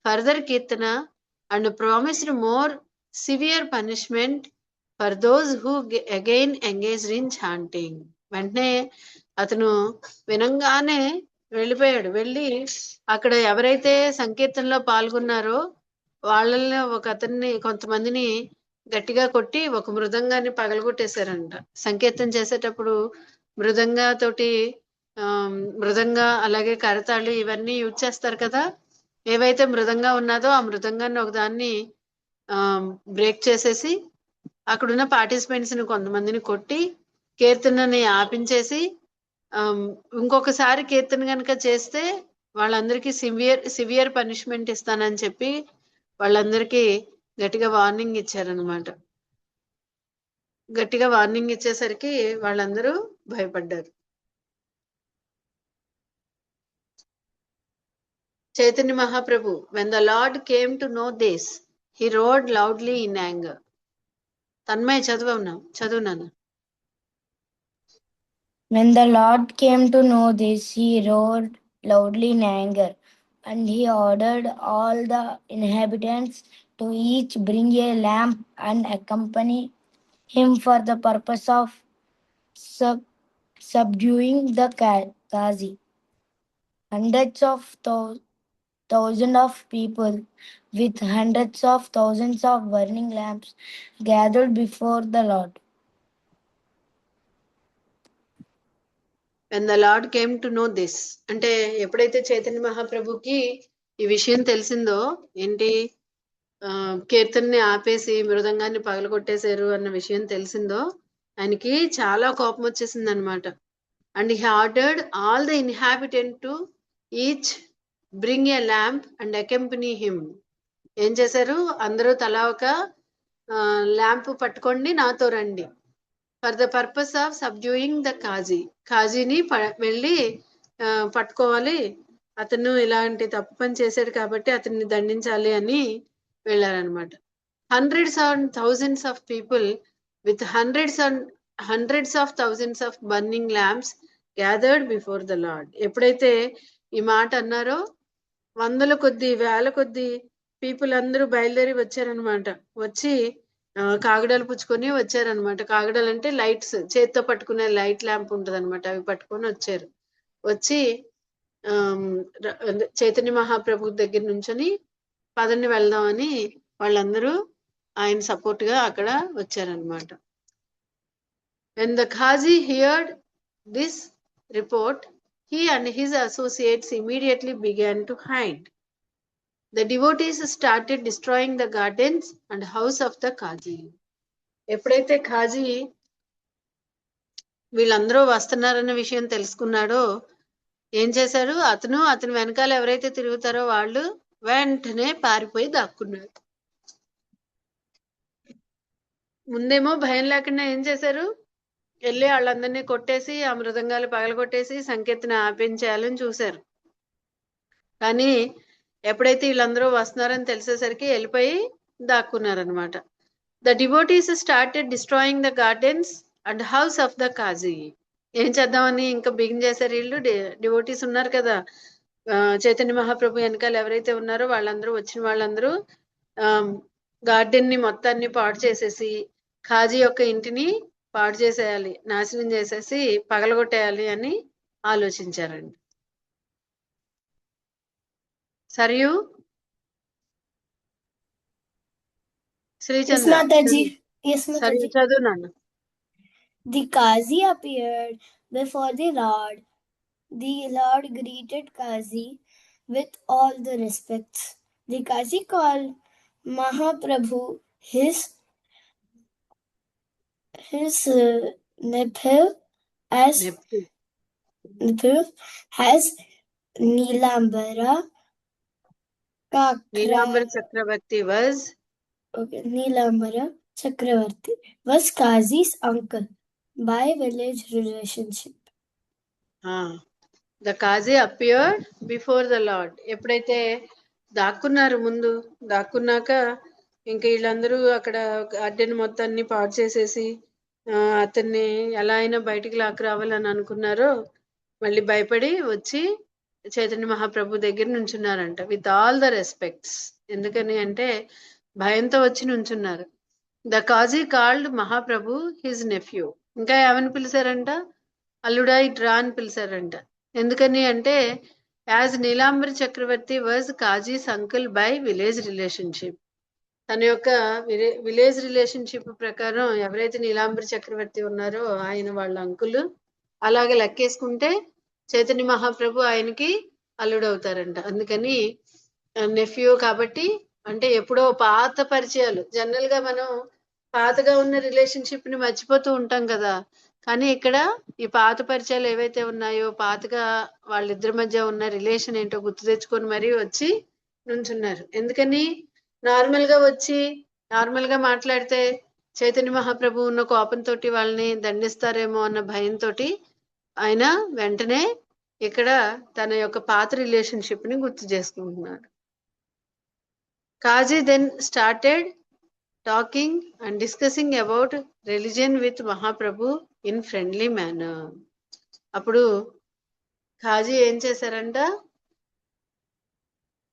[SPEAKER 1] further kirtana and promised more severe punishment for those who again engaged in chanting. వెంటనే అతను వినంగానే వెళ్ళిపోయాడు. వెళ్ళి అక్కడ ఎవరైతే సంకీర్తనలో పాల్గొన్నారో వాళ్ళని కొంతమందిని గట్టిగా కొట్టి ఒక మృదంగాన్ని పగలగొట్టేశారంట. సంకీర్తన చేసేటప్పుడు మృదంగా అలాగే కరతాళి ఇవన్నీ యూజ్ చేస్తారు కదా. ఏవైతే మృదంగా ఉన్నదో ఆ మృదంగాన్ని ఒకదాన్ని బ్రేక్ చేసేసి అక్కడున్న పార్టిసిపెంట్స్ ని కొంతమందిని కొట్టి కీర్తనని ఆపించేసి, ఇంకొకసారి కీర్తన కనుక చేస్తే వాళ్ళందరికీ సివియర్ పనిష్మెంట్ ఇస్తానని చెప్పి వాళ్ళందరికీ గట్టిగా వార్నింగ్ ఇచ్చారనమాట. గట్టిగా వార్నింగ్ ఇచ్చేసరికి వాళ్ళందరూ భయపడ్డారు. Chaitanya Mahaprabhu, when the Lord came to know this, he roared loudly in anger. Tanmay చదువునాను.
[SPEAKER 2] When the Lord came to know this, he roared loudly in anger, and he ordered all the inhabitants to each bring a lamp and accompany him for the purpose of subduing the Qazi. Hundreds of thousands of people with hundreds of thousands of burning lamps gathered before the Lord.
[SPEAKER 1] when the Lord came to know this, అంటే ఎప్పుడైతే చైతన్య మహాప్రభుకి ఈ విషయం తెలిసిందో, ఏంటి కీర్తనని ఆపేసి మృదంగాన్ని పగలగొట్టేశారు అన్న విషయం తెలిసిందో, ఆయనకి చాలా కోపం వచ్చేసింది అనమాట. And he ordered all the inhabitant to each bring a lamp and accompany him. ఏం చేశారు, అందరూ తలా ఒక ల్యాంప్ పట్టుకోండి, నాతో రండి. For the purpose of subduing the Kazi, కాజీని వెళ్ళి పట్టుకోవాలి, అతను ఇలాంటి తప్పు పని చేశాడు కాబట్టి అతన్ని దండించాలి అని వెళ్ళారనమాట. Hundreds and thousands of people with hundreds of thousands of burning lamps gathered before the lord. ఎప్పుడైతే ఈ మాట అన్నారో, వందల కొద్ది వేల కొద్ది పీపుల్ అందరూ బయలుదేరి వచ్చారనమాట. వచ్చి కాగడాలు పుచ్చుకొని వచ్చారనమాట. కాగడాలు అంటే లైట్స్, చేతితో పట్టుకునే లైట్ ల్యాంప్ ఉంటది అనమాట, అవి పట్టుకొని వచ్చారు. వచ్చి చైతన్య మహాప్రభు దగ్గర నుంచొని పదండి వెళ్దామని వాళ్ళందరూ ఆయన సపోర్ట్ గా అక్కడ వచ్చారనమాట. when the Qazi heard this report, he and his associates immediately began to hide. The devotees started destroying the gardens and house of the Qazi. ఎప్పుడైతే ఖాజీ వీళ్ళందరూ వస్తున్నారన్న విషయం తెలుసుకున్నాడో, ఏం చేశారు, అతని వెనకాల ఎవరైతే తిరుగుతారో వాళ్ళు వెంటనే పారిపోయి దాక్కున్నారు. ముందేమో భయం లేకుండా ఏం చేశారు, వెళ్ళి వాళ్ళందరినీ కొట్టేసి ఆ మృదంగాలు పగలగొట్టేసి సంకీర్తన ఆపించేయాలని చూశారు. కానీ ఎప్పుడైతే వీళ్ళందరూ వస్తున్నారని తెలిసేసరికి వెళ్ళిపోయి దాక్కున్నారనమాట. The devotees started destroying the gardens and house of the Kazi. ఏం చేద్దామని ఇంకా బిగిన్ చేశారు వీళ్ళు. డివోటీస్ ఉన్నారు కదా, చైతన్య మహాప్రభు వెనకాల ఎవరైతే ఉన్నారో వాళ్ళందరూ, వచ్చిన వాళ్ళందరూ గార్డెన్ ని మొత్తాన్ని పాడు చేసేసి ఖాజీ యొక్క ఇంటిని పాడు చేసేయాలి, నాశనం చేసేసి పగలగొట్టేయాలి అని ఆలోచించారండి. Sarayu Sri Chandra,
[SPEAKER 2] Yes, Mataji.
[SPEAKER 1] సరియు చదువు నాన్న.
[SPEAKER 2] The Qazi appeared before the Lord. The Lord greeted Qazi with all the respects. The Qazi called Mahaprabhu his nephew as Neelambara
[SPEAKER 1] Chakravarti was
[SPEAKER 2] Neelambara Chakravarti was Qazi's uncle by village relationship.
[SPEAKER 1] The Kazi appeared before the lord. ఎప్పుడైతే దాక్కున్నారు, ముందు దాక్కున్నాక ఇంకా వీళ్ళందరూ అక్కడ garden మొత్తాన్ని పాడు చేసేసి అతన్ని ఎలా అయినా బయటికి లాక్కు రావాలని అనుకున్నారో, మళ్ళీ భయపడి వచ్చి చైతన్య మహాప్రభు దగ్గర నుంచున్నారంట. With all the respects. ఎందుకని అంటే భయంతో వచ్చి నుంచున్నారు. The Kazi called Mahaprabhu his nephew. ఇంకా ఏమని పిలిచారంట, అల్లుడా ఇట్రా అని పిలిచారంట. ఎందుకని అంటే as Nilambari Chakravarti was Kazi's uncle by village relationship. తన యొక్క విలేజ్ రిలేషన్షిప్ ప్రకారం ఎవరైతే నీలాంబరి చక్రవర్తి ఉన్నారో ఆయన వాళ్ళ అంకులు. అలాగే లెక్కేసుకుంటే చైతన్య మహాప్రభు ఆయనకి అల్లుడు అవుతారంట. అందుకని నెఫ్యూ కాబట్టి, అంటే ఎప్పుడో పాత పరిచయాలు. జనరల్ గా మనం పాతగా ఉన్న రిలేషన్షిప్ ని మర్చిపోతూ ఉంటాం కదా, కానీ ఇక్కడ ఈ పాత పరిచయాలు ఏవైతే ఉన్నాయో, పాతగా వాళ్ళిద్దరి మధ్య ఉన్న రిలేషన్ ఏంటో గుర్తు తెచ్చుకొని మరీ వచ్చి నుంచున్నారు. ఎందుకని, నార్మల్ గా వచ్చి నార్మల్ గా మాట్లాడితే చైతన్య మహాప్రభు ఉన్న కోపంతో వాళ్ళని దండిస్తారేమో అన్న భయంతో ఆయన వెంటనే ఇక్కడ తన యొక్క పాత రిలేషన్షిప్ ని గుర్తు చేసుకుంటున్నాడు. Kazi then started talking and discussing about religion with Mahaprabhu in friendly manner. అప్పుడు ఖాజీ ఏం చేశారంట,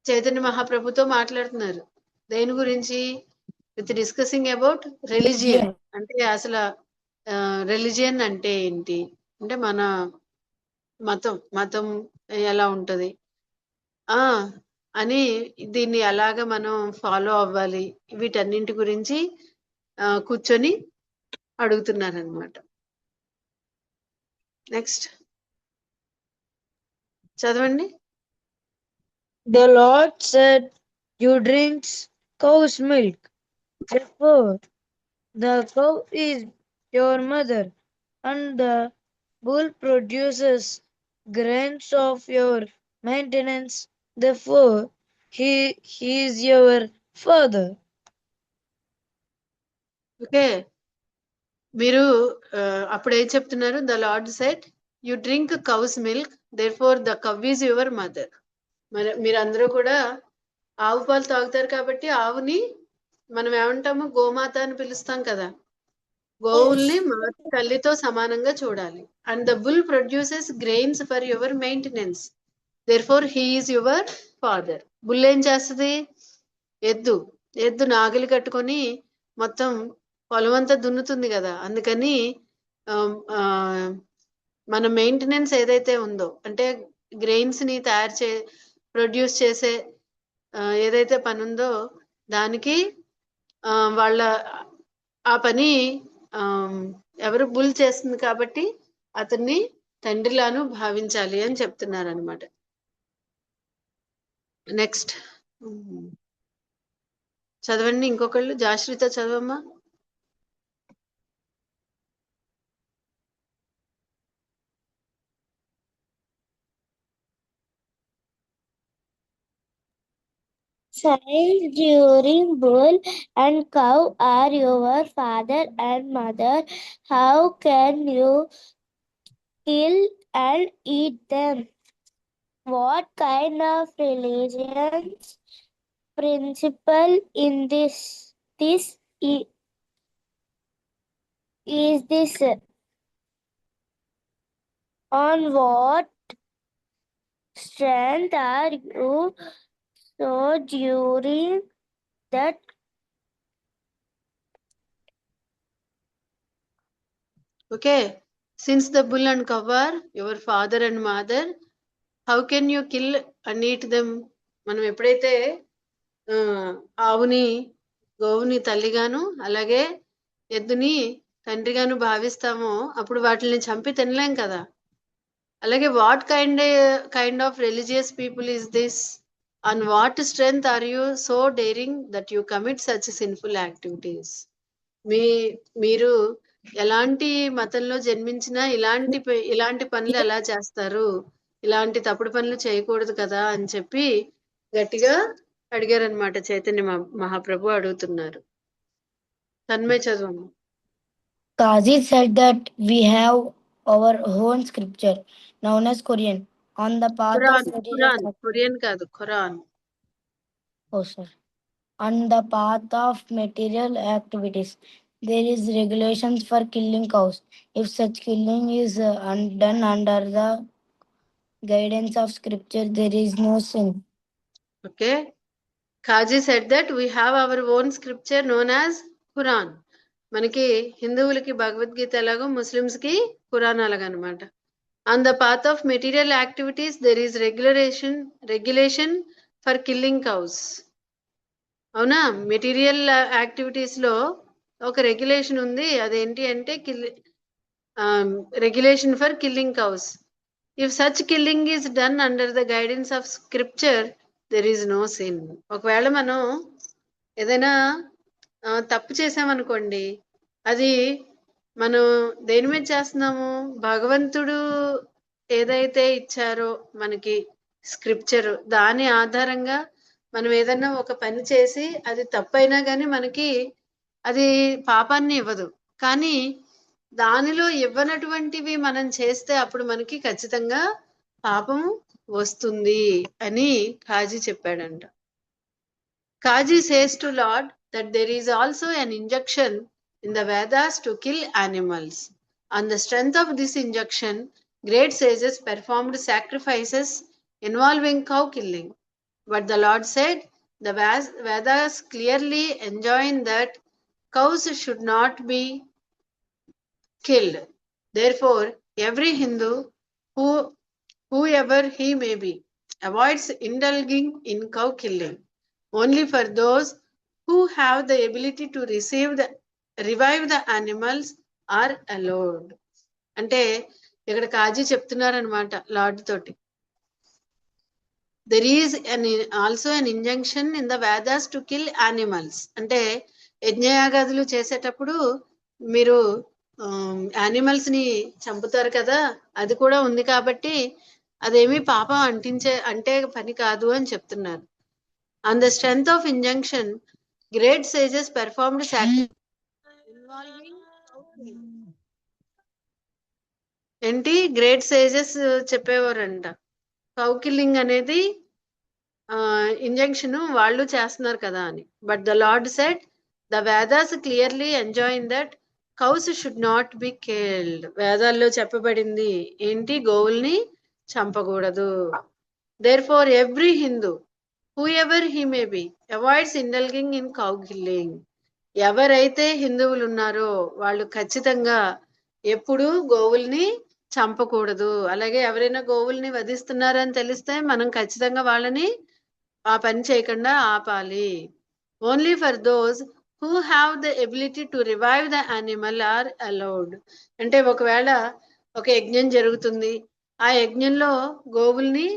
[SPEAKER 1] చైతన్య మహాప్రభుతో మాట్లాడుతున్నారు. దేని గురించి? With discussing about religion. అంటే అసలు రిలీజియన్ అంటే ఏంటి అంటే మన మతం ఎలా ఉంటది, అని దీన్ని ఎలాగ మనం ఫాలో అవ్వాలి వీటన్నింటి గురించి కూర్చొని అడుగుతున్నారనమాట. నెక్స్ట్ చదవండి.
[SPEAKER 3] The Lord said, "You drink cow's milk. Therefore, the cow is your mother, and the bull produces grains of your maintenance. Therefore, he is your father."
[SPEAKER 1] Okay, మీరు అప్పుడు ఏం చెప్తున్నారు? The lord said, you drink cow's milk, therefore the cow is your mother. మీరందరూ కూడా ఆవు పాలు తాగుతారు కాబట్టి ఆవుని మనం ఏమంటాము? గోమాత అని పిలుస్తాం కదా. గోవుల్ని మాత తల్లితో సమానంగా చూడాలి. And the bull produces grains for your maintenance, therefore he is your father. Bull ఏం చేస్తుంది? ఎద్దు నాగలి కట్టుకొని మొత్తం పొలం అంతా దున్నుతుంది కదా. అందుకని మన మెయింటెనెన్స్ ఏదైతే ఉందో, అంటే గ్రెయిన్స్ ని ప్రొడ్యూస్ చేసే ఏదైతే పని ఉందో దానికి వాళ్ళ ఆ పని ఎవరు? బుల్ చేస్తుంది కాబట్టి అతన్ని తండ్రిలాను భావించాలి అని చెప్తున్నారు అనమాట. నెక్స్ట్ చదవండి ఇంకొకళ్ళు. Jashritha చదవమ్మా.
[SPEAKER 4] Since during bull and cow are your father and mother, how can you kill and eat them? What kind of religion's principle in this is this? On what strength are you so during that?
[SPEAKER 1] Okay, since the bull and cow are your father and mother, how can you kill and eat them? మనం ఎప్పుడైతే గోవుని తల్లిగాను అలాగే ఎద్దుని తండ్రిగాను భావిస్తామో అప్పుడు వాటిని చంపి తినలేం కదా. అలాగే what kind of religious people is this? On what strength are you so daring that you commit such sinful activities? మీరు ఎలాంటి మతంలో జన్మించినా ఇలాంటి పనులు ఎలా చేస్తారు? ఇలాంటి తప్పుడు పనులు చేయకూడదు కదా అని చెప్పి గట్టిగా అడిగారనమాట. చైతన్య మహాప్రభు అడుగుతున్నారు. తన్మయ్ చదువు.
[SPEAKER 2] Qazi said that we have our own scripture known as Quran on the path of
[SPEAKER 1] Korean కాదు, Quran.
[SPEAKER 2] Oh, sir. On the path of material activities, there is regulations for killing cows. If such killing is done under the guidance of scripture, there is no sin.
[SPEAKER 1] Okay. Kaji said that we have our own scripture known as Quran. మనకి హిందువులకి భగవద్గీత ఎలాగో Muslims కి ఖురాన్ అలాగనమాట. On the path of material activities there is regulation for killing cows. అవునా? Material activities లో ఒక regulation ఉంది. అదేంటి అంటే regulation for killing cows. If such killing is done under the guidance of scripture there is no sin. ఒకవేళ మనం ఏదైనా తప్పు చేసామనుకోండి, అది మనం దేని మీద చేస్తున్నాము? భగవంతుడు ఏదైతే ఇచ్చారో మనకి స్క్రిప్చర్, దాని ఆధారంగా మనం ఏదన్నా ఒక పని చేసి అది తప్పైనా కానీ మనకి అది పాపాన్ని ఇవ్వదు. కానీ దానిలో ఇవ్వనటువంటివి మనం చేస్తే అప్పుడు మనకి ఖచ్చితంగా పాపం వస్తుంది అని కాజీ చెప్పాడంట. Kaji says to Lord that there is also an injunction in the Vedas to kill animals. On the strength of this injunction, great sages performed sacrifices involving cow killing. But the Lord said, the Vedas clearly enjoin that cows should not be killed. Therefore, every Hindu, whoever he may be, avoids indulging in cow killing. Only for those who have the ability to revive the animals are allowed. అంటే ఇక్కడ కాజీ చెప్తున్నారనమాట lord తోటి, there is also an injunction in the Vedas to kill animals. అంటే యజ్ఞయాగాదులు చేసేటప్పుడు మీరు animals ని చంపుతారు కదా, అది కూడా ఉంది కాబట్టి అదేమి పాపం అంటే పని కాదు అని చెప్తున్నారు. On the strength of injunction great sages performed ఏంటి గ్రేట్ సేజెస్ చెప్పేవారంట, కౌ కిల్లింగ్ అనేది ఇంజంక్షన్ వాళ్ళు చేస్తున్నారు కదా అని. But the lord said the Vedas clearly enjoin that cows should not be killed. వేదాల్లో చెప్పబడింది ఏంటి, గోవుల్ని చంపకూడదు. Therefore every Hindu whoever he may be avoids indulging in cow killing. ఎవరైతే హిందువులు ఉన్నారో వాళ్ళు ఖచ్చితంగా ఎప్పుడు గోవుల్ని చంపకూడదు. అలాగే ఎవరైనా గోవుల్ని వధిస్తున్నారని తెలిస్తే మనం ఖచ్చితంగా వాళ్ళని ఆ పని చేయకుండా ఆపాలి. Only for those who have the ability to revive the animal are allowed. అంటే ఒకవేళ ఒక యజ్ఞం జరుగుతుంది, ఆ యజ్ఞంలో గోవుల్ని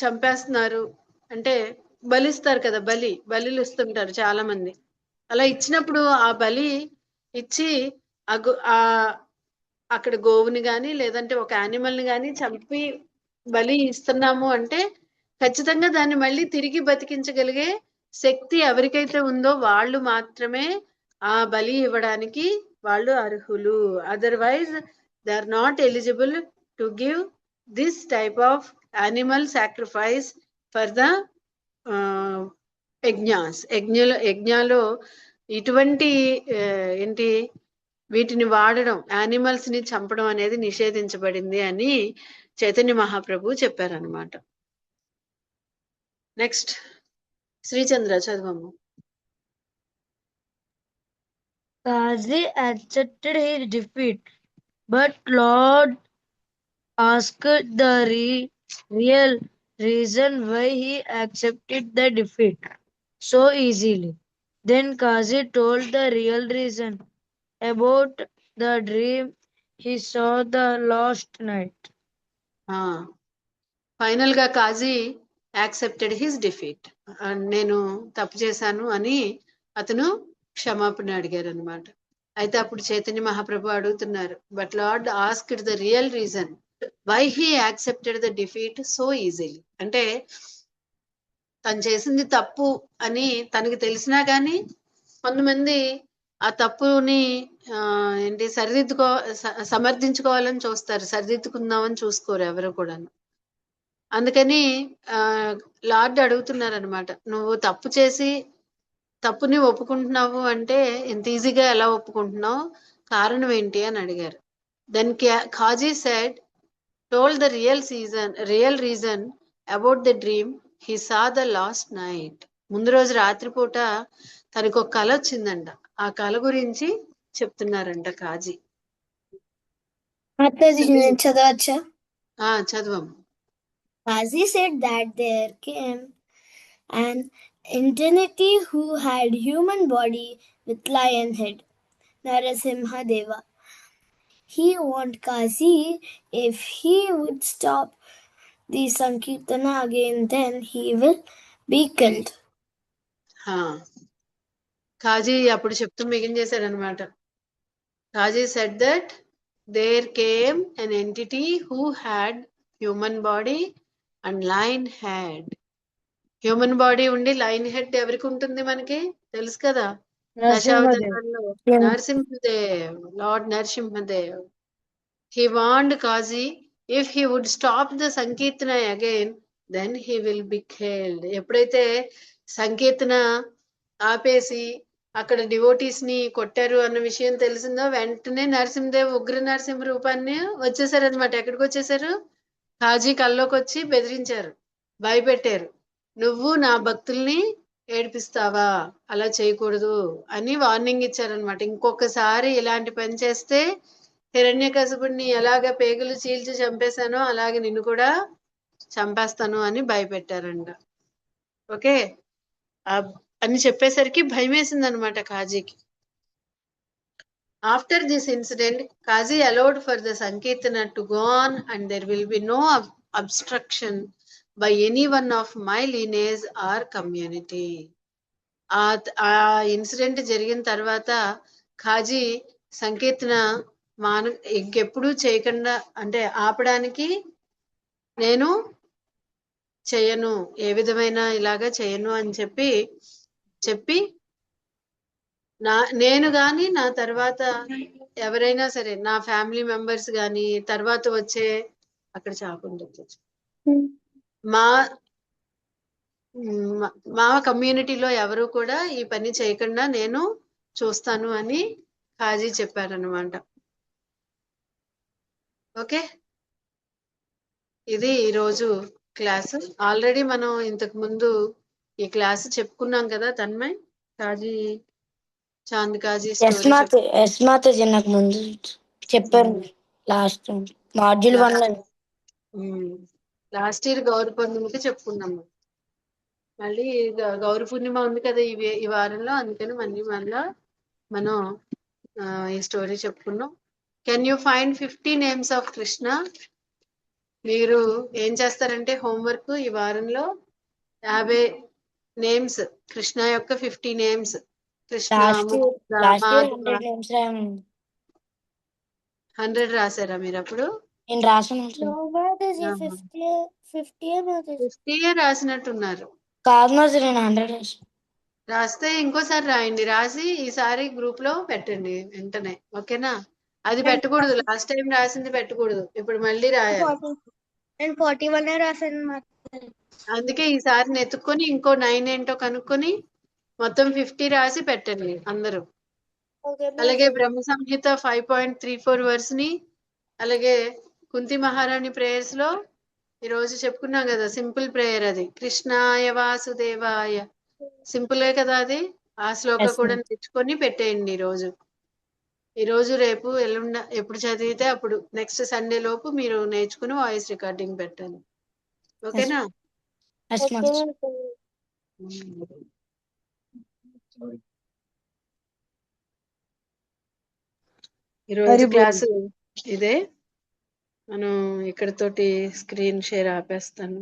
[SPEAKER 1] చంపేస్తున్నారు అంటే బలిస్తారు కదా, బలిలు ఇస్తుంటారు చాలా మంది. అలా ఇచ్చినప్పుడు ఆ బలి ఇచ్చి అక్కడ గోవుని గాని లేదంటే ఒక యానిమల్ ని గాని చంపి బలి ఇస్తున్నాము అంటే ఖచ్చితంగా దాన్ని మళ్ళీ తిరిగి బతికించగలిగే శక్తి ఎవరికైతే ఉందో వాళ్ళు మాత్రమే ఆ బలి ఇవ్వడానికి వాళ్ళు అర్హులు. Otherwise they are not eligible to give this type of animal sacrifice for the యజ్ఞాలో ఇటువంటి ఏంటి వీటిని వాడడం, యానిమల్స్ ని చంపడం అనేది నిషేధించబడింది అని చైతన్య మహాప్రభు చెప్పారనమాట. నెక్స్ట్ శ్రీచంద్ర చదవము.
[SPEAKER 3] Kazi accepted his defeat, but Lord asked the real reason why he accepted the defeat so easily. Then Kazi told the real reason about the dream he saw the last night.
[SPEAKER 1] Final గా కాజీ accepted his defeat. నేను తప్పు చేశాను అని అతను క్షమాపణ అడిగారు అనమాట. అయితే అప్పుడు చైతన్య మహాప్రభు అడుగుతున్నారు, but lord asked the real reason why he accepted the defeat so easily. అంటే తను చేసింది తప్పు అని తనకి తెలిసినా గానీ కొంతమంది ఆ తప్పుని ఏంటి సమర్థించుకోవాలని చూస్తారు, సరిదిద్దుకుందామని చూసుకోరు ఎవరు కూడా. అందుకని లార్డ్ అడుగుతున్నారు అనమాట, నువ్వు తప్పు చేసి తప్పుని ఒప్పుకుంటున్నావు అంటే ఇంత ఈజీగా ఎలా ఒప్పుకుంటున్నావు, కారణం ఏంటి అని అడిగారు. Then Kazi said told the real reason about the dream he saw the last night. ముందు రోజు రాత్రిపూట తనకు ఒక కళ వచ్చిందంట, ఆ కళ గురించి చెప్తున్నారంట కాజీ.
[SPEAKER 2] చదవచ్చా?
[SPEAKER 1] చదవం.
[SPEAKER 2] Kazi said that there came an entity who had human body with lion head, Narasimha Deva. He warned Kazi if he would stop the Sankirtana again, then he will be killed.
[SPEAKER 1] కాజీ అప్పుడు చెప్తూ మిగిలించేశాడు అనమాట. Kazi said that there came an entity who had human body and lion head. Human body ఉండి lion head ఎవరికి ఉంటుంది మనకి తెలుసు కదా, దశావతారాల్లో Narasimhadev, lord Narasimhadev. He warned Kazi if he would stop the sankirtana again then he will be killed. ఎప్పుడైతే సంకీర్తన ఆపేసి అక్కడ డివోటీస్ ని కొట్టారు అన్న విషయం తెలిసిందో వెంటనే నరసింహదేవ్ ఉగ్ర నరసింహ రూపాన్ని వచ్చేసారు అనమాట. ఎక్కడికి వచ్చేసారు, కాజీ కల్లోకి వచ్చి బెదిరించారు, భయపెట్టారు, నువ్వు నా భక్తుల్ని ఏడిపిస్తావా, అలా చేయకూడదు అని వార్నింగ్ ఇచ్చారనమాట. ఇంకొకసారి ఇలాంటి పని చేస్తే హిరణ్యకశిపుడిని ఎలాగ పేగులు చీల్చి చంపేశానో అలాగే నిన్ను కూడా చంపేస్తాను అని భయపెట్టారంట. ఓకే, అని చెప్పేసరికి భయం వేసింది అనమాట కాజీకి. After this incident, Kazi allowed for the Sankirtana to go on and there will be no obstruction by any one of my lineage or community. ఆ ఇన్సిడెంట్ జరిగిన తర్వాత ఖాజీ సంకీర్తన ఇంకెప్పుడు చేయకుండా, అంటే ఆపడానికి నేను చేయను, ఏ విధమైన ఇలాగా చేయను అని చెప్పి నేను గాని నా తర్వాత ఎవరైనా సరే, నా ఫ్యామిలీ మెంబర్స్ గాని, తర్వాత వచ్చే అక్కడ చాకుండొచ్చు మా మా కమ్యూనిటీలో ఎవరు కూడా ఈ పని చేయకుండా నేను చూస్తాను అని ఖాజీ చెప్పారనమాట. ఓకే, ఇది ఈరోజు క్లాసు. ఆల్రెడీ మనం ఇంతకు ముందు ఈ క్లాస్ చెప్పుకున్నాం కదా తన్మయ్, ఖాజీ చాంద్ ఖాజీ స్టోరీ.
[SPEAKER 2] మాతాజీ నాకు ముందు చెప్పారు last module 1
[SPEAKER 1] last year Gauri పూర్ణిమకి చెప్పుకున్నాము. మళ్ళీ గౌరీ పూర్ణిమ ఉంది కదా ఈ వారంలో, అందుకని మళ్ళీ మనం ఈ స్టోరీ చెప్పుకున్నాం. Can you find 50 names of Krishna? మీరు ఏం చేస్తారంటే హోంవర్క్ ఈ వారంలో 50 నేమ్స్, కృష్ణ యొక్క 50 నేమ్స్. కృష్ణ 100 రాశారా మీరు అప్పుడు?
[SPEAKER 2] నేను రాసాను.
[SPEAKER 4] No, Mataji, 50
[SPEAKER 1] 50 రాసినట్టున్నారు.
[SPEAKER 2] కాదు మాది, నేను 100
[SPEAKER 1] రాస్తే ఇంకోసారి రాయండి, రాసి ఈసారి గ్రూప్ లో పెట్టండి వెంటనే. ఓకేనా? అది పెట్టకూడదు, లాస్ట్ టైం రాసింది పెట్టకూడదు, ఇప్పుడు మళ్ళీ రాయాలి.
[SPEAKER 4] నేను 41 రాశాను.
[SPEAKER 1] అందుకే ఈసారి నెతుక్కొని ఇంకో 9 ఏంటో కనుక్కొని మొత్తం 50 రాసి పెట్టండి అందరూ. అలాగే బ్రహ్మ సంహిత 5.34 వర్స్ ని, అలాగే కుంతి మహారాణి ప్రేయర్స్ లో ఈరోజు చెప్పుకున్నాం కదా, సింపుల్ ప్రేయర్ అది, కృష్ణాయ వాసుదేవాయ, సింపులే కదా అది. ఆ శ్లోక కూడా నేర్చుకొని పెట్టేయండి ఈ రోజు రేపు ఎల్లుండ ఎప్పుడు చదివితే అప్పుడు నెక్స్ట్ సండే లోపు మీరు నేర్చుకుని వాయిస్ రికార్డింగ్ పెట్టాలి. ఓకేనా? ఈరోజు క్లాసు ఇదే. మనం ఇక్కడతోటి స్క్రీన్ షేర్ ఆపేస్తాను.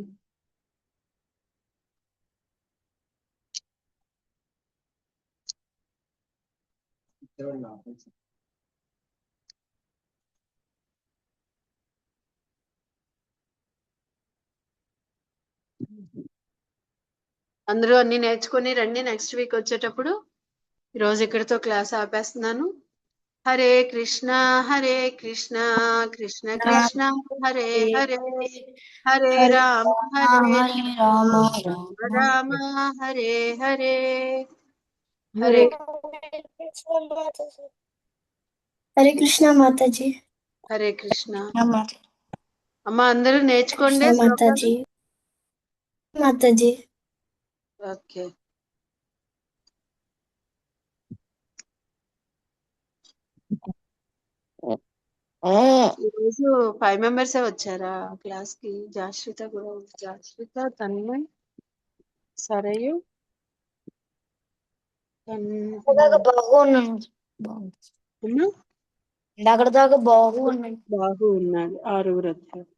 [SPEAKER 1] అందరూ అన్ని నేర్చుకుని రండి. నెక్స్ట్ వీక్ వచ్చేటప్పుడు. ఈరోజు ఇక్కడితో క్లాస్ ఆపేస్తున్నాను. హరే కృష్ణ కృష్ణ కృష్ణ హరే హరే, హరే రామ రామ హరే హరే. హరే
[SPEAKER 2] కృష్ణ మాతాజీ.
[SPEAKER 1] హరే కృష్ణ. అమ్మ అందరూ నేర్చుకోండి
[SPEAKER 2] మాతాజీ.
[SPEAKER 1] ఓకే. ఈరోజు 5 మెంబర్సే వచ్చారా క్లాస్ కి? జాశ్రిత కూడా ఉంది. జాశ్రిత, తన్మయ్, సరయు,
[SPEAKER 2] దాకా బాగు ఉన్నాడు.
[SPEAKER 1] బాగు ఉన్నాడు. 6 వచ్చారు.